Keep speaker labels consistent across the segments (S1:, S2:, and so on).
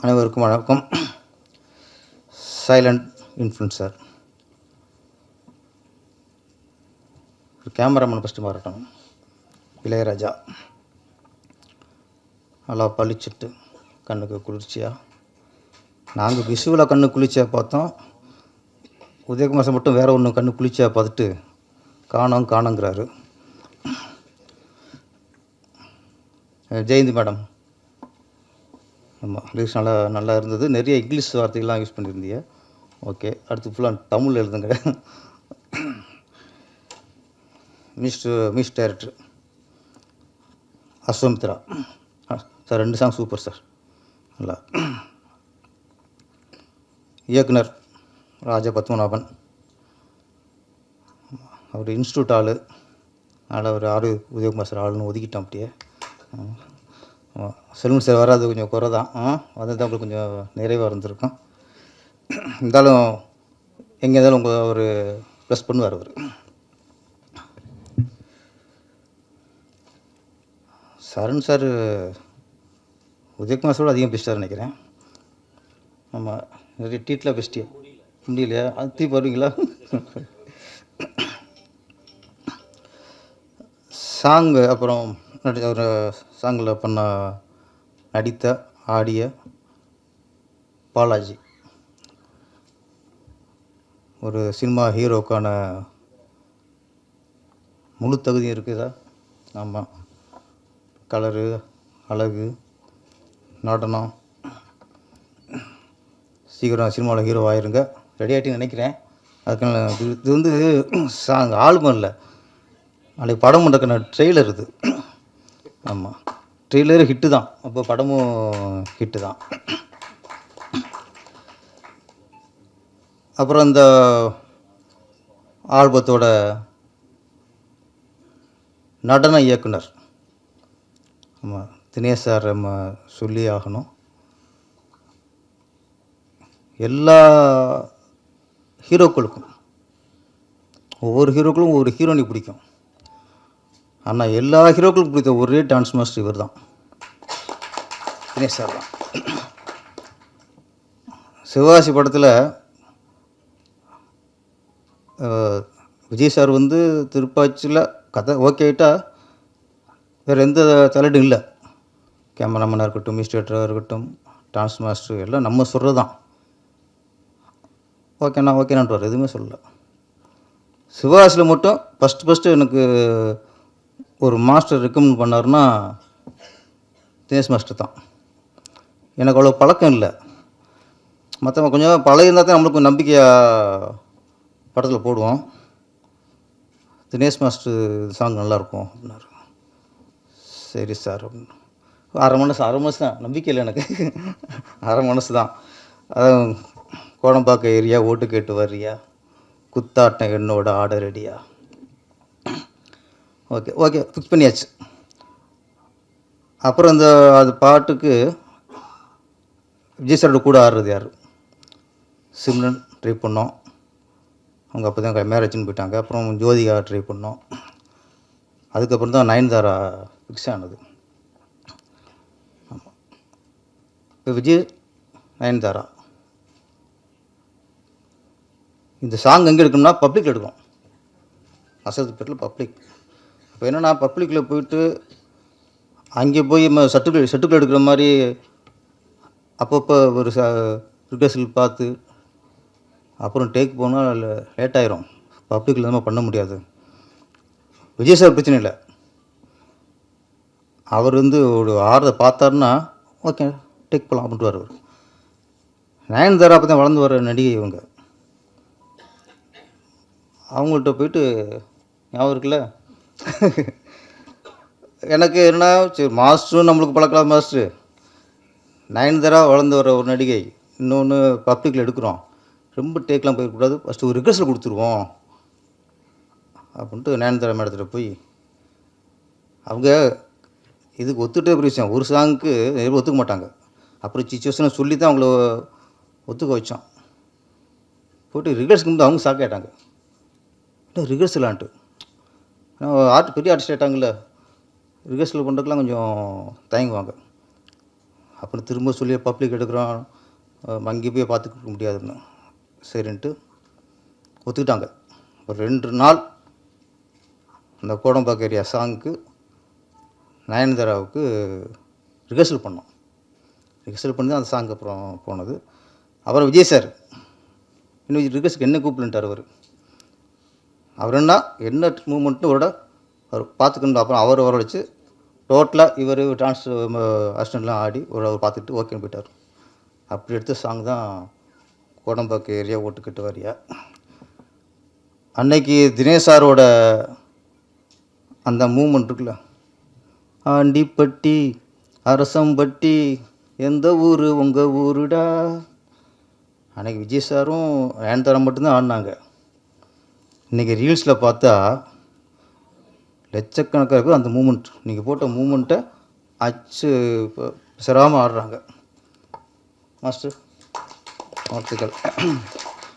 S1: அனைவருக்கும் வணக்கம். Silent influencer ஒரு கேமராமேன் ஃபஸ்ட்டு மாறட்டும். இளையராஜா நல்லா பளிச்சிட்டு கண்ணுக்கு குளிர்ச்சியாக, நாங்கள் விஷுவலாக கண்ணு குளிர்ச்சியாக பார்த்தோம். உதயகுமார் சார் மட்டும் வேறு ஒன்று கண்ணு குளிர்ச்சியாக பார்த்துட்டு காணோங்கிறாரு. ஜெயந்தி மேடம், ஆமாம், லிரிக்ஸ் நல்லா இருந்தது. நிறைய இங்கிலீஷ் வார்த்தைகள்லாம் யூஸ் பண்ணியிருந்தீங்க. ஓகே, அடுத்து ஃபுல்லாக தமிழ் எழுதுங்க. Miss director Aswamitra sir, 2 song super sir, நல்லா. இயக்குனர் ராஜா பத்மநாபன், அவர் இன்ஸ்டியூட் ஆள், அதனால் ஒரு உதயகுமார் சார் ஆளுன்னு ஒதுக்கிட்டோம் அப்படியே. செல்வன் சார் வராது கொஞ்சம் குறை தான், வந்து தான் உங்களுக்கு கொஞ்சம் நிறைவாக இருந்திருக்கும். இருந்தாலும் எங்கே இருந்தாலும் உங்கள் ஒரு ப்ளஸ் பண்ணுவார் அவர். சரண் சார் உதயகுமார் சாரோட அதிகம் பெஸ்ட்டாக நினைக்கிறேன். ஆமாம், நிறைய டீட்டில் பெஸ்ட்டு முடியலையா? அது திருப்பி வருவீங்களா? சாங்கு அப்புறம் ஒரு சாங்கில் நடித்த ஆடிய பாலாஜி, ஒரு சினிமா ஹீரோக்கான முழு தகுதியும் இருக்குதா? ஆமாம், கலரு, அழகு, நடனம், சீக்கிரம் சினிமாவில் ஹீரோ ஆயிருங்க, ரெடி ஆகிட்டு நினைக்கிறேன். அதுக்கான இது வந்து சாங் ஆல்பம் இல்லை, நாளைக்கு படம் பண்ணுறதுக்கான ட்ரெய்லர் இது. ஆமாம், ட்ரெய்லரு ஹிட்டு தான், அப்போ படமும் ஹிட்டு தான். அப்புறம் இந்த ஆல்பத்தோட நடன இயக்குனர், ஆமாம், தினேஷ் சார் நம்ம சொல்லி ஆகணும். எல்லா ஹீரோக்களுக்கும், ஒவ்வொரு ஹீரோக்களும் ஒவ்வொரு ஹீரோனி பிடிக்கும். ஆனால் எல்லா ஹீரோக்களுக்கும் பிடித்த ஒரே டான்ஸ் மாஸ்டர் இவர் தான், தினேஷ் சார் தான். சிவகாசி படத்தில் விஜய் சார் வந்து திருப்பாச்சியில் கதை ஓகே ஆகிட்டால் வேறு எந்த தலைடும் இல்லை. கேமராமேனாக இருக்கட்டும், மிஸ்டேட்டராக இருக்கட்டும், டான்ஸ் மாஸ்டர் எல்லாம் நம்ம சொல்கிறது தான். ஓகேனான்ட்டு எதுவுமே சொல்லலை. சிவகாசியில் மட்டும் ஃபஸ்ட்டு எனக்கு ஒரு மாஸ்டர் ரெக்கமெண்ட் பண்ணார்னா தினேஷ் மாஸ்டர் தான். எனக்கு அவ்வளோ பழக்கம் இல்லை, மற்றவங்க கொஞ்சம் பழகி இருந்தால் தான் நம்மளுக்கு நம்பிக்கையாக படத்தில் போடுவோம். தினேஷ் மாஸ்டர் சாங் நல்லாயிருக்கும் அப்படின்னாரு. சரி சார் அப்படின்னு அரை மனசு தான், நம்பிக்கை இல்லை எனக்கு, அரை மனசு தான். அதான் கோடம்பாக்கம் ஏரியா, ஓட்டு கேட்டு வர்றியா, குத்தாட்டம் என்னோட ஆர்டர் ரெடியா. ஓகே ஃபிக்ஸ் பண்ணியாச்சு. அப்புறம் அது பாட்டுக்கு விஜய் சாரோட கூட ஆடுறது யார்? சிம்ரன் ட்ரை பண்ணோம், அவங்க அப்போ தான் மேரேஜ்னு போயிட்டாங்க. அப்புறம் ஜோதிகா ட்ரை பண்ணோம், அதுக்கப்புறம் தான் நயன்தாரா ஃபிக்ஸ் ஆனது. ஆமாம், இப்போ விஜய் நயன்தாரா இந்த சாங் எங்கே எடுக்கணும்னா பப்ளிக்கில் எடுக்கணும், அசத்துப்பேட்டில் பப்ளிக். இப்போ என்னென்னா பப்ளிக்கில் போயிட்டு அங்கே போய் சர்டிஃபிகேட் எடுக்கிற மாதிரி அப்பப்போ ஒரு ரிகர்சல் பார்த்து அப்புறம் டேக் போனால் லேட் ஆயிரும். பப்ளிக்கில் நம்ம பண்ண முடியாது. விஜய் சார் பிரச்சனை இல்லை, அவர் ஒரு ஆறதை பார்த்தாருன்னா ஓகே டேக் போகலாம் அப்படின்ட்டு அவர். நயன்தாரா அப்போ தான் வளர்ந்து வர நடிகை இவங்க. அவங்கள்ட்ட போயிட்டு ஞாபகம் இருக்குல்ல, எனக்கு என்ன சரி மாஸ்டரும் நம்மளுக்கு பழக்கலாம், மாஸ்டர் நயன்தாரா வளர்ந்து வர ஒரு நடிகை, இன்னொன்று பப்ளிக்கில் எடுக்கிறோம், ரொம்ப டேக்லாம் போயிடக்கூடாது, ஃபஸ்ட்டு ஒரு ரிகர்சல் கொடுத்துருவோம் அப்படின்ட்டு நயன்தாரா மேடத்தில் போய் அவங்க இதுக்கு ஒத்துட்டே ஒரு விஷயம், ஒரு சாங்க்கு ஒத்துக்க மாட்டாங்க. அப்புறம் சிச்சுவேஷனை சொல்லி தான் அவங்கள ஒத்துக்க வச்சோம். போய்ட்டு ரிகர்சலுக்கு வந்து அவங்க சாக்காயிட்டாங்க, இன்னும் ரிகர்சலான்ட்டு. பெரிய ஆர்டிஸ்ட் ஆகிட்டாங்கல்ல, ரிகர்சல் பண்ணுறதுக்குலாம் கொஞ்சம் தயங்குவாங்க. அப்புறம் திரும்ப சொல்லி பப்ளிக் எடுக்கிறோம், அங்கே போய் பார்த்துக்க முடியாதுன்னு சரின்ட்டு ஒத்துக்கிட்டாங்க. ஒரு 2 நாள் அந்த கோடம்பாக்கம் ஏரியா சாங்க்கு நயன்தாராவுக்கு ரிஹர்சல் பண்ணோம். ரிஹர்சல் பண்ணி தான் அந்த சாங் அப்புறம் போனது. அப்புறம் விஜய் சார் இன்னும் ரிஹர்சலுக்கு என்ன கூப்பிட்டுட்டார். அவர் என்ன மூமெண்ட்னு ஒரு அவர் பார்த்துக்கணும். அப்புறம் அவர் வரவழைச்சு டோட்டலாக இவர் டான்ஸ் அசிஸ்டண்ட்லாம் ஆடி அவர் பார்த்துட்டு ஓகேன்னு போயிட்டார். அப்படி எடுத்த சாங் தான் கோடம்பாக்கம் ஏரியா ஓட்டுக்கிட்டு வாரியா. அன்னைக்கு தினேஷ் சாரோட அந்த மூமெண்ட் இருக்குல்ல, ஆண்டிப்பட்டி அரசம்பட்டி எந்த ஊர் உங்கள் ஊருடா, அன்றைக்கி விஜய் சாரும் நயன்தாரா மட்டும்தான் ஆடினாங்க. இன்றைக்கி ரீல்ஸில் பார்த்தா லட்சக்கணக்காக இருக்கும் அந்த மூமெண்ட். நீங்கள் போட்ட மூமெண்ட்டை அச்சு சிராமல் ஆடுறாங்க. மாஸ்டர் வாழ்த்துக்கள்.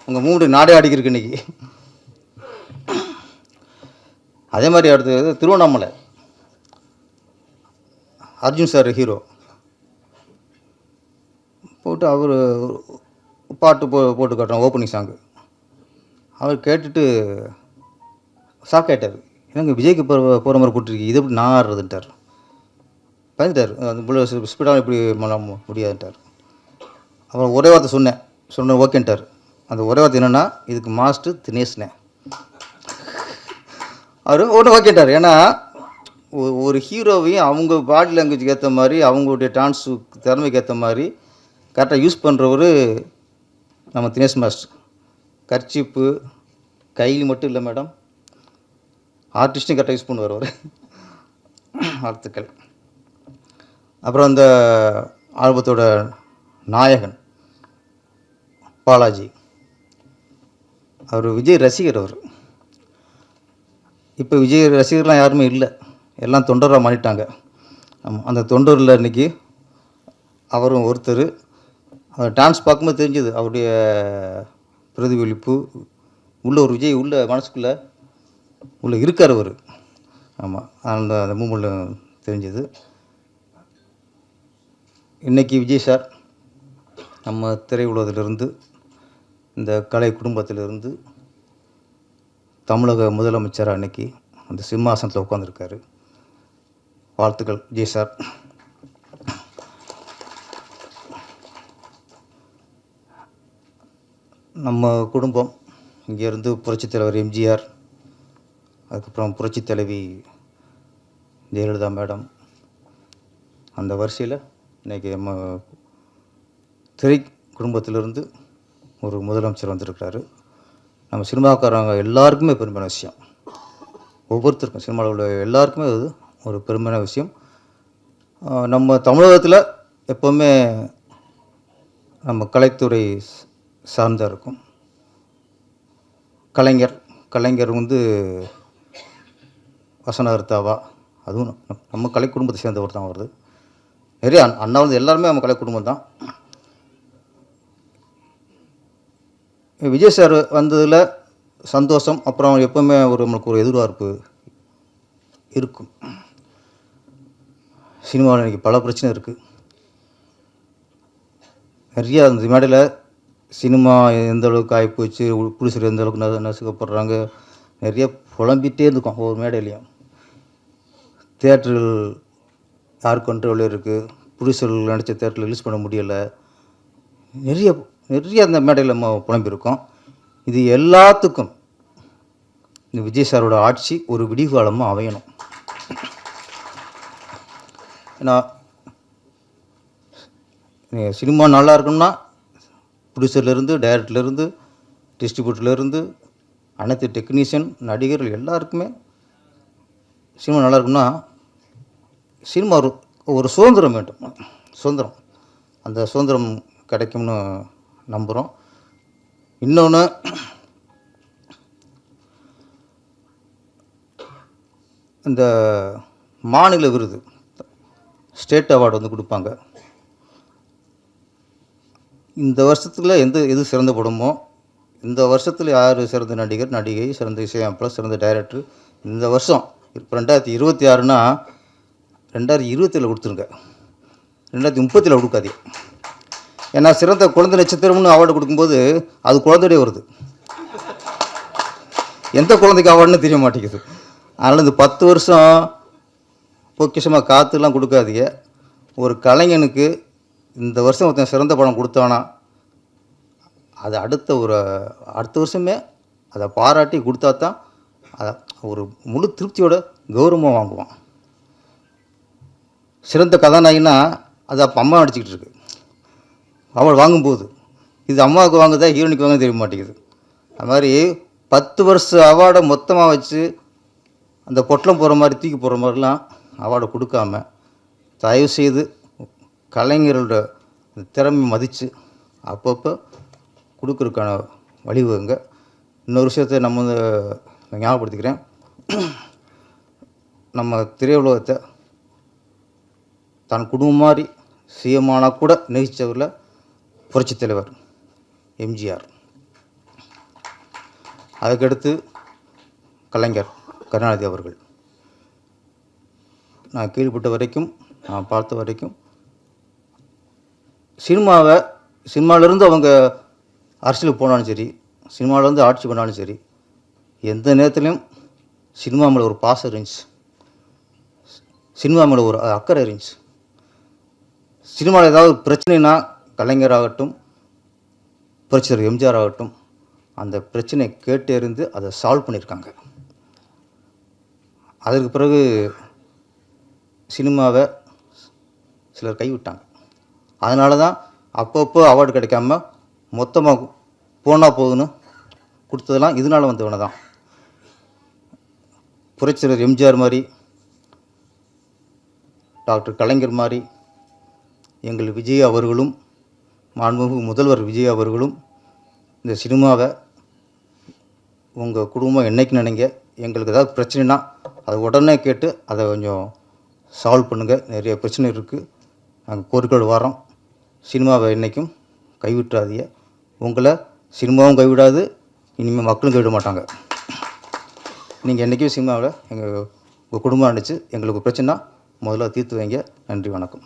S1: உங்கள் மூமெண்ட் நாடே ஆடிக்கிருக்கு இன்றைக்கி. அதே மாதிரி அடுத்தது திருவண்ணாமலை அர்ஜுன் சார் ஹீரோ போட்டு அவர் பாட்டு போட்டு காட்டுறோம் ஓப்பனிங் சாங்கு. அவர் கேட்டுட்டு ஷாக் ஆகிட்டார். என்னங்க விஜய்க்கு போகிற மாதிரி போட்டிருக்கீங்க, இது எப்படி நான் ஆடுறதுன்ட்டார். பயந்துட்டார். அந்த ஸ்பீடாக இப்படி முடியாதுன்ட்டார். அப்புறம் ஒரே வார்த்தை சொன்னேன் ஓகேன்ட்டார். அந்த ஒரே வார்த்தை என்னென்னா, இதுக்கு மாஸ்டர் தினேஷ்னே. அவர் ஒன்று ஓகேட்டார். ஏன்னா ஒரு ஹீரோவையும் அவங்க பாடி லாங்குவேஜுக்கு ஏற்ற மாதிரி, அவங்களுடைய டான்ஸு திறமைக்கு ஏற்ற மாதிரி கரெக்டாக யூஸ் பண்ணுறவர் நம்ம தினேஷ் மாஸ்டர். கர்ச்சிப்பு கையில் மட்டும் இல்லை மேடம், ஆர்டிஸ்ட்டும் கரெக்டாக யூஸ் பண்ணுவார் அவர். வாழ்த்துக்கள். அப்புறம் அந்த ஆல்பத்தோட நாயகன் பாலாஜி, அவர் விஜய் ரசிகர். அவர் இப்போ விஜய் ரசிகர்லாம் யாருமே இல்லை, எல்லாம் தொண்டராக மாறிட்டாங்க. அந்த தொண்டரில் இன்றைக்கி அவரும் ஒருத்தர். அவர் டான்ஸ் பார்க்கும்போது தெரிஞ்சது அவருடைய பிரதிபலிப்பு. உள்ள ஒரு விஜய் உள்ள மனசுக்குள்ளே உள்ளே இருக்கார் அவர். ஆமாம், அந்த மூமெண்ட்டில் தெரிஞ்சது. இன்றைக்கி விஜய் சார் நம்ம திரையுலகத்திலிருந்து, இந்த கலை குடும்பத்திலிருந்து தமிழக முதலமைச்சராக அன்றைக்கி அந்த சிம்மாசனத்தில் உட்காந்துருக்காரு. வாழ்த்துக்கள் விஜய் சார். நம்ம குடும்பம் இங்கேருந்து புரட்சித் தலைவர் எம்ஜிஆர், அதுக்கப்புறம் புரட்சித் தலைவி ஜெயலலிதா மேடம், அந்த வரிசையில் இன்றைக்கி நம்ம திரை குடும்பத்திலிருந்து ஒரு முதலமைச்சர் வந்திருக்கிறாரு. நம்ம சினிமாக்காரங்க எல்லாருக்குமே பெருமையான விஷயம். ஒவ்வொருத்தருக்கும் சினிமாவில் உள்ள எல்லாருக்குமே அது ஒரு பெருமையான விஷயம். நம்ம தமிழகத்தில் எப்போவுமே நம்ம கலைத்துறை சார்ந்தா இருக்கும். கலைஞர் வசனகர்த்தாவா, அதுவும் நம்ம கலை குடும்பத்தை சேர்ந்தவர் தான் வருது. நிறைய அண்ணா எல்லாருமே நம்ம கலை குடும்பம் தான். விஜய் சார் வந்ததில் சந்தோஷம். அப்புறம் எப்போவுமே நம்மளுக்கு ஒரு எதிர்பார்ப்பு இருக்கும். சினிமாவில் இன்றைக்கி பல பிரச்சனை இருக்குது. நிறையா அந்த மேடையில் சினிமா எந்த அளவுக்கு ஆகிப்போச்சு, புதுசர் எந்த அளவுக்கு நசுக்கப்படுறாங்க, நிறைய புலம்பிகிட்டே இருந்துக்கும் ஒவ்வொரு மேடையிலையும். தியேட்டர்கள் யார் கண்ட்ரோலில் இருக்குது, புதுசர்கள் நடித்த தியேட்டரில் ரிலீஸ் பண்ண முடியலை, நிறைய அந்த மேடையில் நம்ம புலம்பியிருக்கோம். இது எல்லாத்துக்கும் இந்த விஜய் சாரோட ஆட்சி ஒரு விடிகாலமாக அமையணும். ஏன்னா சினிமா நல்லா இருக்குன்னா ப்ரொடியூசர்லேருந்து, டைரக்டர்லேருந்து, டிஸ்ட்ரிபியூட்டர்லேருந்து, அனைத்து டெக்னீஷியன், நடிகர்கள் எல்லாருக்குமே சினிமா நல்லா இருக்குன்னா சினிமா ஒரு சுதந்திரம் வேண்டும். சுதந்திரம், அந்த சுதந்திரம் கிடைக்கும்னு நம்புகிறோம். இன்னொன்று, இந்த மாநில விருது, ஸ்டேட் அவார்டு கொடுப்பாங்க. இந்த வருஷத்தில் எது சிறந்த படமோ, இந்த வருஷத்தில் யார் சிறந்த நடிகை, சிறந்த இசையமைப்பாளர், சிறந்த டைரக்டர், இந்த வருஷம் இப்போ 2026னா 2027 கொடுத்துருங்க. 2030 கொடுக்காதீங்க. ஏன்னா சிறந்த குழந்தை நட்சத்திரம்னு அவார்டு கொடுக்கும்போது அது குழந்தையோடய வருது, எந்த குழந்தைக்கு அவார்டுன்னு தெரிய மாட்டேங்குது. அதனால் இந்த 10 வருஷம் பொக்கிஷமாக காற்றுலாம் கொடுக்காதீங்க. ஒரு கலைஞனுக்கு இந்த வருஷம் ஒருத்தன் சிறந்த படம் கொடுத்தானா அது அடுத்த வருஷமே அதை பாராட்டி கொடுத்தா தான் அதை ஒரு முழு திருப்தியோட கௌரவமாக வாங்குவான். சிறந்த கதாநாயகினா அது அப்போ அம்மா நடிச்சிக்கிட்டு இருக்கு, அவள் வாங்கும்போது இது அம்மாவுக்கு வாங்குதா ஹீரோனுக்கு வாங்க தெரிய மாட்டேங்குது. அது மாதிரி 10 வருஷ அவார்டை மொத்தமாக வச்சு அந்த பொட்டலம் போகிற மாதிரி தூக்கி போகிற மாதிரிலாம் அவார்டை கொடுக்காம தயவுசெய்து கலைஞர்களோட திறமை மதித்து அப்பப்போ கொடுக்குறதுக்கான வழிவகுங்க. இன்னொரு விஷயத்தை நம்ம ஞாபகப்படுத்திக்கிறேன். நம்ம திரையுலகத்தை தன் குடும்பம் மாதிரி சுயமானா கூட நேசித்தவரில் புரட்சித் தலைவர் எம்ஜிஆர், அதுக்கடுத்து கலைஞர் கருணாநிதி அவர்கள். நான் கேள்விப்பட்ட வரைக்கும், நான் பார்த்த வரைக்கும் சினிமாவிலேருந்து அவங்க அரசியலுக்கு போனாலும் சரி, சினிமாவிலேருந்து ஆட்சி பண்ணாலும் சரி, எந்த நேரத்துலையும் சினிமா மேலே ஒரு பாசம் இருந்துச்சு, சினிமா மேலே ஒரு அக்கறை இருந்துச்சு. சினிமாவில் ஏதாவது பிரச்சனைனா கலைஞராகட்டும், புரட்சித்தலைவர் எம்ஜிஆர் ஆகட்டும், அந்த பிரச்சனையை கேட்டறிந்து அதை சால்வ் பண்ணியிருக்காங்க. அதற்கு பிறகு சினிமாவை சிலர் கைவிட்டாங்க. அதனால தான் அப்பப்போ அவார்டு கிடைக்காம மொத்தமாக போனால் போகுதுன்னு கொடுத்ததெல்லாம் இதனால் வந்தவன தான். புரட்சித்தலைவர் எம்ஜிஆர் மாதிரி, டாக்டர் கலைஞர் மாதிரி எங்கள் விஜய் அவர்களும், மாண்புமிகு முதல்வர் விஜய் அவர்களும் இந்த சினிமாவை உங்கள் குடும்பம் என்றைக்கு நினைங்க, எங்களுக்கு ஏதாவது பிரச்சனைனா அதை உடனே கேட்டு அதை கொஞ்சம் சால்வ் பண்ணுங்கள், நிறைய பிரச்சனை இருக்குது, நாங்கள் கோரிக்கையோடு வரோம், சினிமாவை என்றைக்கும் கைவிட்டுறாதீங்க, உங்களை சினிமாவும் கைவிடாது, இனிமேல் மக்களும் கைவிட மாட்டாங்க. நீங்கள் என்றைக்கும் சினிமாவில் உங்கள் குடும்பம் நினச்சி எங்களுக்கு பிரச்சனைனா முதல்ல தீர்த்து வைங்க. நன்றி, வணக்கம்.